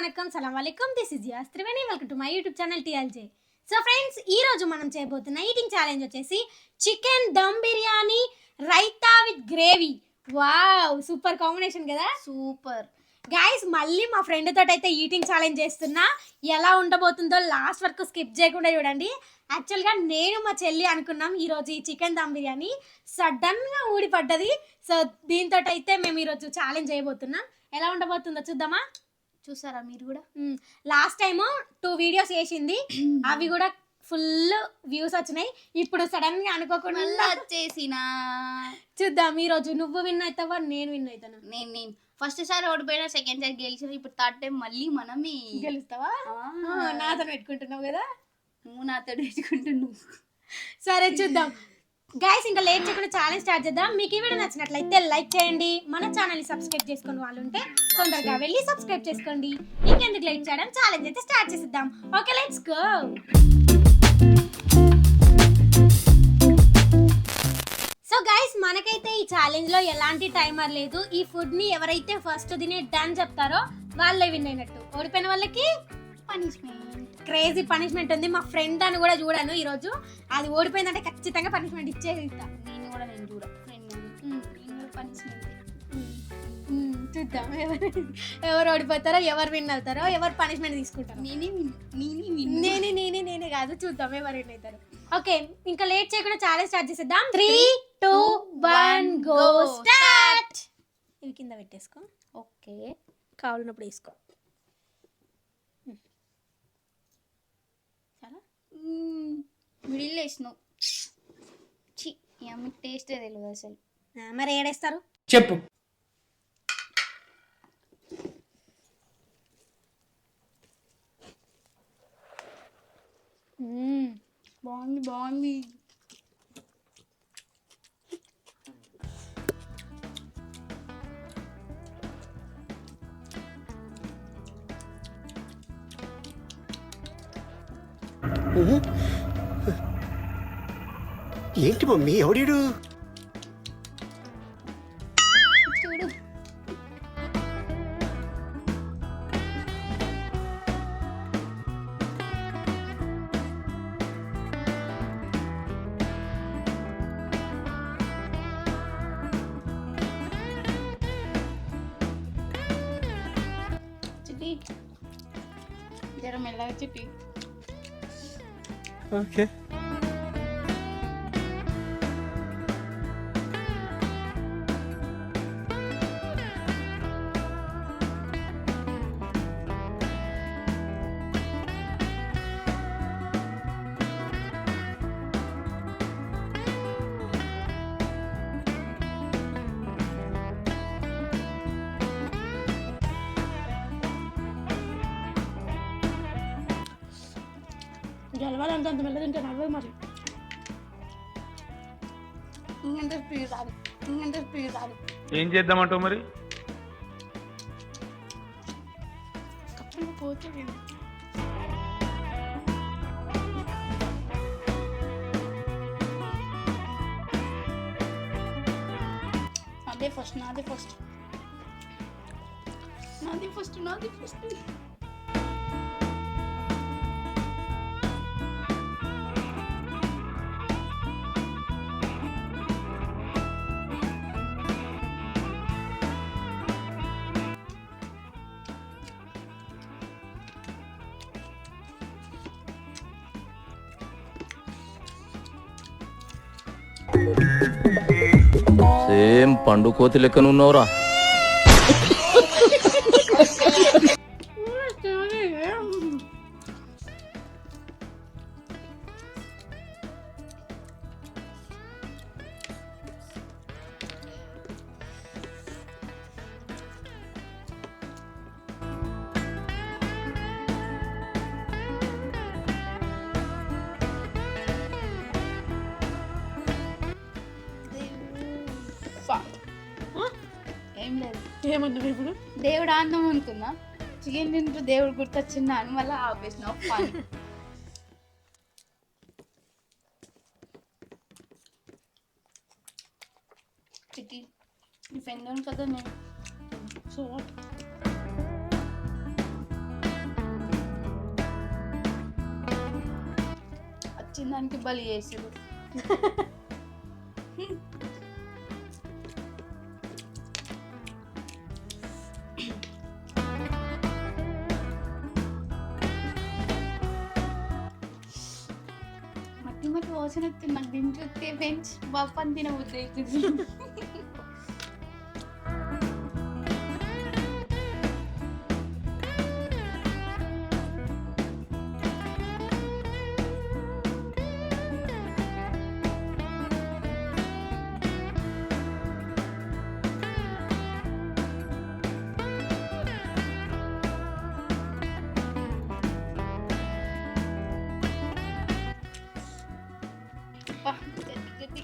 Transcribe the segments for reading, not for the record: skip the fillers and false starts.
వనక్కం సలాం వాలేకుమ్ this is యాస్ Triveni welcome to my YouTube channel TLJ. So friends, ఈ రోజు మనం చేయబోతున్న ఈటింగ్ ఛాలెంజ్ వచ్చేసి chicken dum biryani raita with gravy. Wow, super combination కదా. సూపర్ గైస్, మళ్ళీ మా ఫ్రెండ్ తోటి అయితే ఈటింగ్ ఛాలెంజ్ చేస్తున్నా. ఎలా ఉండబోతుందో లాస్ట్ వరకు స్కిప్ చేయకుండా చూడండి. యాక్చువల్గా నేను మా చెల్లి అనుకున్నాం ఈరోజు ఈ చికెన్ దమ్ బిర్యానీ, సడన్గా ఊడిపడ్డది. సో దీంతో అయితే మేము ఈరోజు ఛాలెంజ్ చేయబోతున్నాం. ఎలా ఉండబోతుందో చూద్దామా. చూసారా మీరు కూడా? లాస్ట్ టైము 2 వీడియోస్ చేసింది, అవి కూడా ఫుల్ వ్యూస్ వచ్చినాయి. ఇప్పుడు సడన్ గా అనుకోకుండా వచ్చేసిన చూద్దాం. ఈ రోజు నువ్వు విన్ అవుతావా, నేను విన్ అవుతాను? నేను ఫస్ట్ సారి ఓడిపోయినా, సెకండ్ సారి గెలిచిన, ఇప్పుడు థర్డ్ టైం మళ్ళీ మనమే గెలుస్తావా? నాతో పెట్టుకుంటున్నావు కదా. నువ్వు నాతో పెట్టుకుంటున్నావు. సరే చూద్దాం గైస్, ఇంకా లేట్ చేయకుండా ఛాలెంజ్ స్టార్ట్ చేద్దాం. మీకు ఈ వీడియో నచ్చినట్లయితే లైక్ చేయండి. మన ఛానల్ని సబ్స్క్రైబ్ చేసుకుని వాళ్ళు ఉంటే తొందరగా వెళ్ళి సబ్స్క్రైబ్ చేసుకోండి. ఇంకెందుకు లేట్ చేయడం, ఛాలెంజ్ అయితే స్టార్ట్ చేసేద్దాం. Okay, let's go. So guys, మనకైతే ఈ ఛాలెంజ్ లో ఎలాంటి టైమర్ లేదు. ఈ ఫుడ్ ని ఎవరైతే ఫస్ట్ తినే డన్ చెప్తారో వాళ్ళే విన్ అయినట్టు. ఓడిపోయిన వాళ్ళకి పనిష్మెంట్, క్రేజీ పనిష్మెంట్ ఉంది. మా ఫ్రెండ్ అని కూడా చూడాను ఈ రోజు. అది ఓడిపోయిందంటే ఖచ్చితంగా పనిష్మెంట్ ఇచ్చేది. నేను చూడ ఫ్రెండ్ పనిష్మెంట్. చూద్దాం ఎవరు ఓడిపోతారో, ఎవరు విన్ అవుతారో, ఎవరు పనిష్మెంట్ తీసుకుంటారో. నేనే కాదు, చూద్దాం ఎవరు విన్ అవుతారు. ఓకే, ఇంకా లేట్ చేయకుండా ఛాలెంజ్ స్టార్ట్ చేసేద్దాం. 3, 2, 1 గో స్టార్ట్. ఇవి కింద పెట్టేసుకో. ఓకే, కావాలన్నప్పుడు వేసుకో. మిడిల్ వేసినావు. చి, మీకు టేస్టే తెలియదు అసలు. మరి ఏడేస్తారు చెప్పు. బాగుంది. ఏంటి మమ్మీ, ఎవడీడు? చూడు, చిట్టి జర మెల్లగా చిట్టి. ఓకే, గెలవాలంటే అంత మెల్ల తింటే నడవదు మరి. ఇంకంటే స్పీడ్ రాదు. ఏం చేద్దామంటావు మరి? కప్పులు పోతుంది. నాదే ఫస్ట్. సేమ్ పండు కోతి లెక్కనున్నావురా. ఏం లేదు. ఏమన్నా ఇప్పుడు దేవుడు ఆనందం అనుకున్నా, చికెన్ తింటూ దేవుడు గుర్తొచ్చిందా అని మళ్ళీ ఆపేసిన పని. చిట్టి, నీ ఫ్రెండ్ కదా నేను. So what? ఇచ్చిన దానికి బలి చేసారు. మట్టి మట్టి వాసన వస్తుంది నాకు దీన్ని చూస్తే ఫ్రెండ్స్ బాపని తినబుద్ధి అవుతుంది. అబ్బా, గట్టి గట్టి.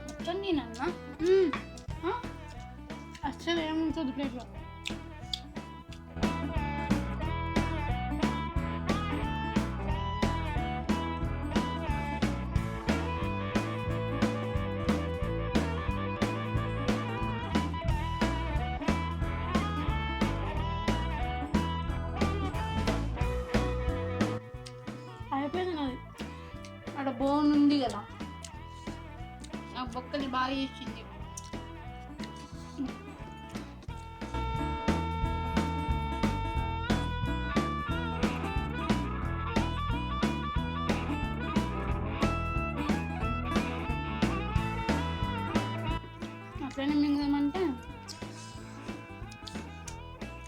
మొత్తం నేనన్నా అసలు ఏముంటుంది ప్లేట్లో. అయిపోయింది నాది. అక్కడ బోన్ ఉంది కదా, ఆ బొక్కలు బాగా చేసింది. అట్లనే మింగదామంటే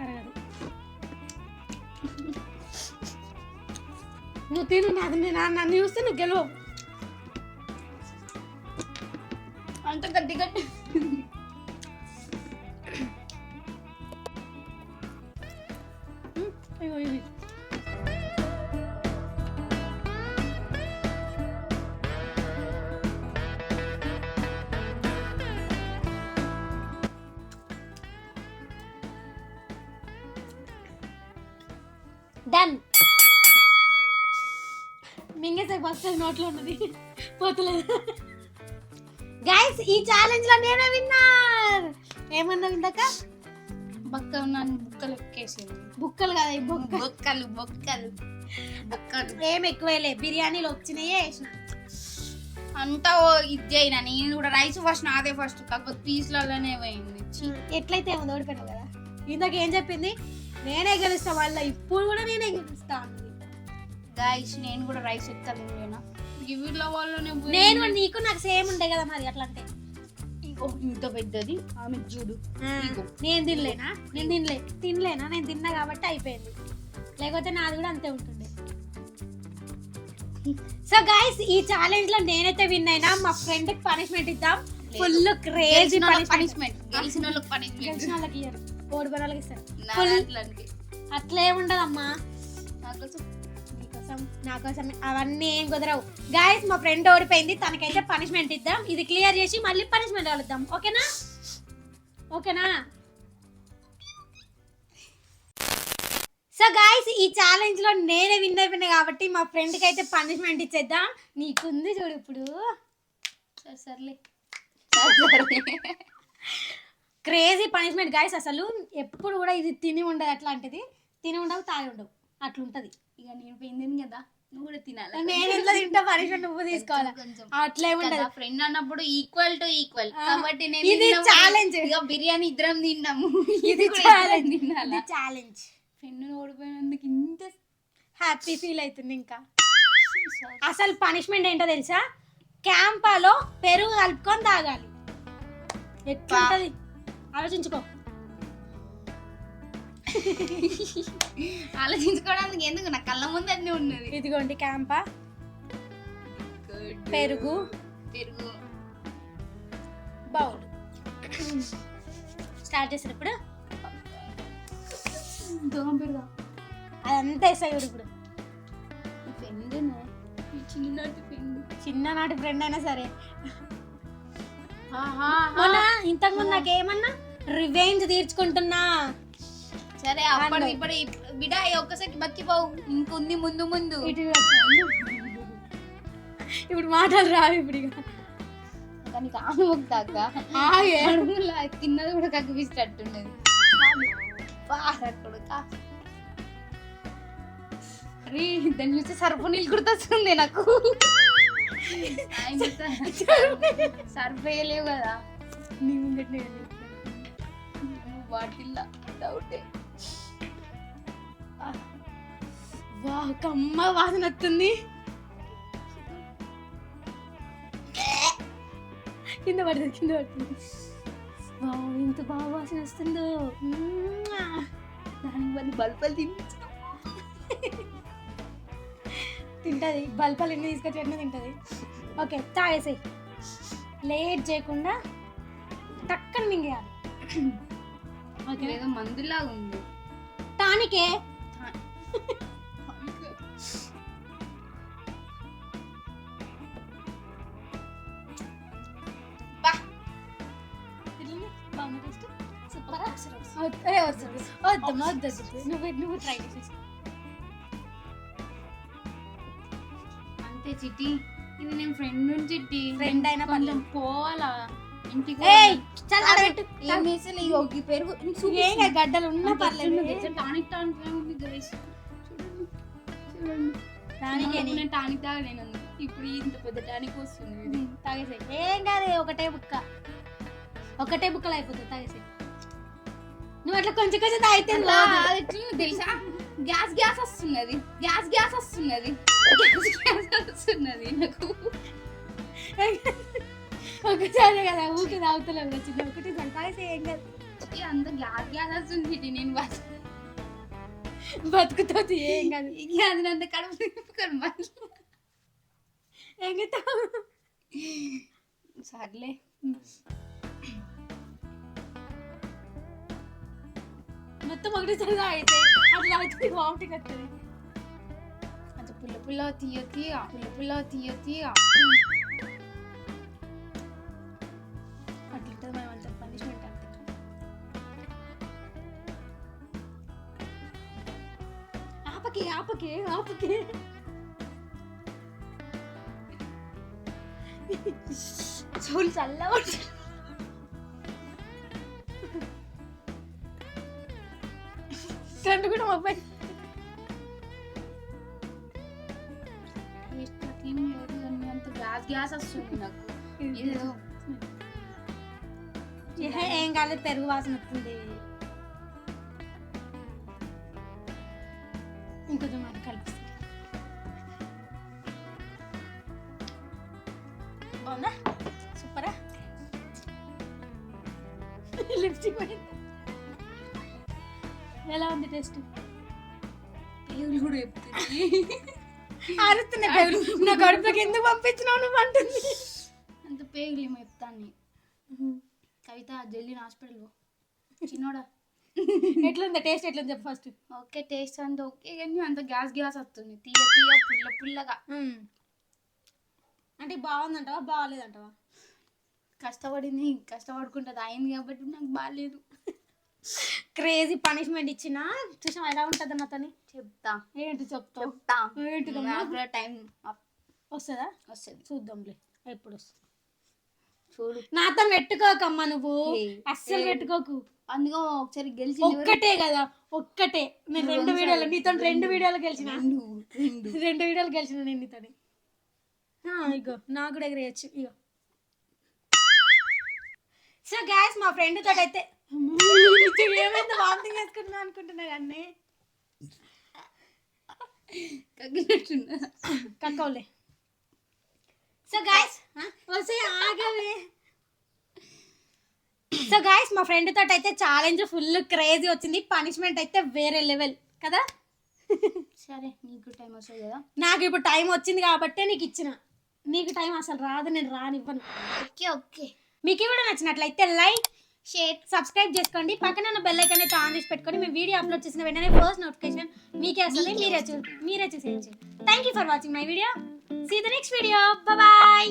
అరగదు. నువ్వు తిను, నాది నన్ను చూస్తే నువ్వు గెలవు. అంత గట్టి గట్టి. ఇగో ఇది డన్. మింగేసే ఫస్ట్ నోట్లో ఉన్నది పోతలేదు. గైస్ ఈ ఛాలెంజ్ లో నేనే విన్నర్. ఏమన్నా ఇందాక బక్క ఉన్నాను, బుక్కలు ఎక్కేసింది. బుక్కలు కదా ఈ బొక్క. బొక్కలు బొక్కలు బొక్కలు ఏం ఎక్కువేలే, బిర్యానీలు వచ్చినాయే వేసిన. అంతా ఇది అయినా నేను కూడా రైస్ ఫస్ట్ నాదే ఫస్ట్, కాకపోతే పీస్లలోనే పోయింది. ఎట్లయితే ఏమో ఓడిపోయినావు కదా. ఇందాక ఏం చెప్పింది, నేనే గెలుస్తా, వాళ్ళ ఇప్పుడు కూడా నేనే గెలుస్తా అన్నది. గైస్ నేను కూడా రైస్ ఎత్తాను వీళ్ళ వాళ్ళనే నేను నీకు నాకు సేమ్ ఉండే కదా మరి. అట్లా అంటే ఇంత పెద్దది ఆమె చూడు. ఇగో. నేను తినలేనా? నేను తినలేనా? నేను తిన్నా కాబట్టి అయిపోయింది, లేకపోతే నాది కూడా అంతే ఉంటుండే. సో గైస్ ఈ ఛాలెంజ్ లో నేనైతే విన్ అయినా. మా ఫ్రెండ్ కి పనిష్మెంట్ ఇద్దాం. Full crazy punishment. గెలిచిన వాళ్ళకి పనిష్మెంట్, గెలిచిన వాళ్ళకి ఇయ్యరు, ఓడిపోయిన వాళ్ళకి ఇస్తారు. అట్లాంటి అట్లే ఉండదమ్మా. నా కోసం అవన్నీ ఏం కుదరవు. గైస్ మా ఫ్రెండ్ ఓడిపోయింది, తనకైతే పనిష్మెంట్ ఇద్దాం. ఇది క్లియర్ చేసి మళ్ళీ పనిష్మెంట్ కలుద్దాం. ఓకేనా? ఓకేనా? సో గైస్ ఈ ఛాలెంజ్ లో నేనే విన్ అయిపోయినా కాబట్టి మా ఫ్రెండ్ కి అయితే పనిష్మెంట్ ఇచ్చేద్దాం. నీకుంది చూడు ఇప్పుడు. సర్లే క్రేజీ పనిష్మెంట్ గైస్. అసలు ఎప్పుడు కూడా ఇది తిని ఉండదు, అట్లాంటిది తిని ఉండవు, తాగి ఉండవు, అట్లుంటది. ఇక నేను పోయింది కదా, నువ్వు కూడా తినాలి. నేను ఎట్లా తింటా, పనిష్మెంట్ నువ్వు తీసుకోవాలి. అట్లే ఉండదు. ఫ్రెండ్ అన్నప్పుడు ఈక్వల్ టు ఈక్వల్ కాబట్టి నేను ఇది ఛాలెంజ్. ఇక బిర్యానీ ఇద్దరం తిన్నాము, ఇది ఛాలెంజ్. ఇది ఛాలెంజ్. ఫ్రెండ్ ఓడిపోయినందుకు ఇంత హ్యాపీ ఫీల్ అవుతుంది. ఇంకా అసలు పనిష్మెంట్ ఏంటో తెలుసా? క్యాంపాలో పెరుగు కలుపుకొని తాగాలి. ఎట్లుంటది ఆలోచించుకో. ఆలోచించుకోవడానికి ఎందుకు, నా కళ్ళ ముందు అన్నీ ఉన్నది. ఇదిగోండి క్యాంపా, పెరుగు, పెరుగు, బౌల్. స్టార్ట్ చేసినప్పుడు అదంతా వేసాయి ఇప్పుడు. చిన్ననాటి ఫ్రెండ్ అయినా సరే. ఇంతకు ముందు నాకేమన్నా రివెంజ్ తీర్చుకుంటున్నా. సరే అప్పటి ఇప్పుడు బిడ్డ ఒక్కసారి బతికిపోవు, ఇంకొంది ముందు ముందు. ఇప్పుడు మాటలు రావు ఇప్పుడు. కానీ కాను ఒకదాకా కిందది కూడా కనిపిస్తట్టున్నది. అరే దాన్ని చూస్తే సర్పు నీళ్ళు గుర్తొస్తుంది నాకు. సర్ఫ్ వేయలేవు కదా నీ ముంగట్నే వాటిల్లా డౌటే. వా కమ్మ వాసన వస్తుంది. కింద పడుతుంది. వా ఎంత బాగా వాసన వస్తుందో. దానికి మంది బల్బలు తినిపించు. తింటది బల్పాలు ఎన్ని తీసుకొచ్చి ఎన్నో తింటది. ఓకే తాగేసేయి, లేట్ చేయకుండా టక్కన మింగేయాలి. ఓకే ఏదో మందులాగా ఉంది. టానికే నువ్వు ట్రై చేసి అంతే చిట్టి. ఇది నేను ఫ్రెండ్ చిట్టి. ఫ్రెండ్ అయినా కొంచెం పోవాలా ఇంటికి. ఏం చేసేలే ఇగో ఈ పెరుగు నీకు చూపిస్తున్నా. ఏం కాదు, గడ్డలు ఉన్నా పర్లేదు. టానిక్ టానిక్ ఉంది గైస్. చూడండి టానిక్ నేను టానిక్ తాగలేను. ఇప్పుడు ఇంత పెద్ద టానిక్ వస్తుంది. ఇది తాగేసాయి, ఏం కాదు, ఒకటే బుక్కలు అయిపోతుంది. తాగేసాయి. నువ్వు అట్లా కొంచెం కొంచెం తాగితే అలా అది ఎట్లుందో తెలుసా? గ్యాస్ గ్యాస్ వస్తున్నది. నాకు ఒకసారి కదా ఊరికి తాగుతలేవు కదా చిన్న, ఒకటి తాగేసి ఏం కాదు. అంత గ్యాస్ గ్యాస్ వస్తుంది. నేను బతుకుతుంది, ఏం కాదు. ఈ గ్యాస్ అంత కడుపు నింపుకొని ఏం చేస్తావు? సర్లే. మొత్తం ఒకటేసారి తాగేసాయి, అట్లా అవుతుంది, వామిటింగ్ వస్తుంది. అంత పుల్ల తీయ తీయ అట్లా మనం అంత పనిష్మెంట్ అంతే. ఆపకే చూలు చల్లగా కండు కూడా మొబైల్ ఏం లేదు కానీ అంత గ్యాస్ వస్తుంది నాకు. ఏదో ఏం కాలేదు, పెరుగు వాసన వస్తుంది. ఇంకొంచెం అది కలిపిస్తుంది. బాగుందా? సూపరా? లిప్స్టిక్ ఎలా ఉంది టేస్ట్? పేగులు కూడా చెప్తుంది. అరుస్తున్నాయి పేగులు. నా కడుపులోకి ఎందుకు పంపించినావు నువ్వు అంటుంది. అంత పేగులు ఏమో చెప్తాను. కవిత జల్దీ హాస్పిటల్ చిన్నోడా. ఎట్లుంది టేస్ట్? ఎట్లుంది చెప్పు ఫస్ట్. ఓకే టేస్ట్ అంతా ఓకే కానీ అంత గ్యాస్ వస్తుంది. తీయ పుల్లగా. అంటే బాగుందంటావా బాగాలేదంటావా? కష్టపడుకుంటుంది అయింది కాబట్టి నాకు బాగాలేదు. క్రేజీ పనిష్మెంట్ ఇచ్చిన చూసాం ఎలా ఉంటుంది నాతోని. చెప్తా. ఏంటి చెప్తావు? చెప్తా. ఏంటిదమ్మా? నాకు కూడా టైం వస్తుందా? వస్తుంది. చూద్దాంలే ఎప్పుడు వస్తుంది. చూడు నాతో పెట్టుకోకమ్మా నువ్వు, అస్సలు పెట్టుకోకు. అందుకో ఒకసారి గెలిచి ఒక్కటే కదా, ఒక్కటే. నేను 2 వీడియోలు నీతో 2 వీడియోలు గెలిచిన. 2 వీడియోలు గెలిచిన నేను నీతో. ఇగో నాకు కూడా ఎగరేయచ్చు. ఇగో సో గ్యాస్ మా ఫ్రెండ్ తోటి అయితే ఏమైంది వామిటింగ్ వేసుకుంటున్నా అనుకుంటున్నా కానీ కక్కవులే. సో గాయస్ ఆగవే. సో గాయస్ మా ఫ్రెండ్ తోటి అయితే ఛాలెంజ్ ఫుల్ క్రేజీ వచ్చింది. పనిష్మెంట్ అయితే వేరే లెవెల్ కదా. సరే నీకు టైం వస్తుంది కదా. నాకు ఇప్పుడు టైం వచ్చింది కాబట్టే నీకు ఇచ్చిన. నీకు టైం అసలు రాదు, నేను రానివ్వను. ఓకే మీకు కూడా నచ్చినట్లయితే లైక్ షేర్ సబ్స్క్రైబ్ చేసుకోండి. పక్కన ఉన్న బెల్ ఐకాన్ అయితే ఆన్ చేసి పెట్టుకొని మేము వీడియో అప్లోడ్ చేసిన వెంటనే ఫస్ట్ నోటిఫికేషన్ మీకే వస్తుంది. మీరే చూసేయచ్చు. Thank you for watching my video. See the next video. Bye.